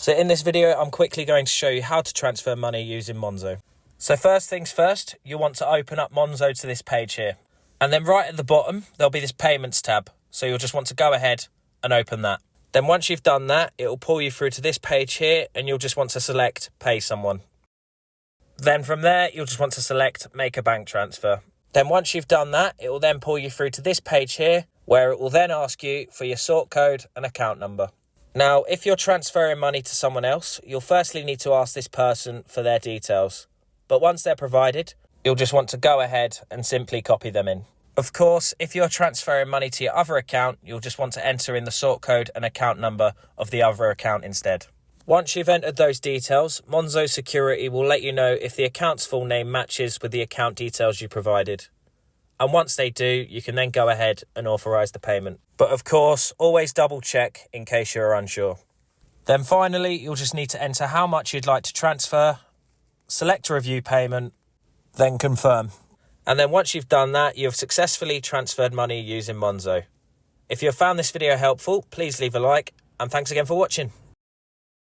So in this video, I'm quickly going to show you how to transfer money using Monzo. So first things first, you'll want to open up Monzo to this page here. And then right at the bottom, there'll be this payments tab. So you'll just want to go ahead and open that. Then once you've done that, it will pull you through to this page here and you'll just want to select pay someone. Then from there, you'll just want to select make a bank transfer. Then once you've done that, it will then pull you through to this page here where it will then ask you for your sort code and account number. Now, if you're transferring money to someone else, you'll firstly need to ask this person for their details. But once they're provided, you'll just want to go ahead and simply copy them in. Of course, if you're transferring money to your other account, you'll just want to enter in the sort code and account number of the other account instead. Once you've entered those details, Monzo Security will let you know if the account's full name matches with the account details you provided. And once they do, you can then go ahead and authorise the payment. But of course, always double check in case you're unsure. Then finally, you'll just need to enter how much you'd like to transfer, select a review payment, then confirm. And then once you've done that, you've successfully transferred money using Monzo. If you have found this video helpful, please leave a like, and thanks again for watching.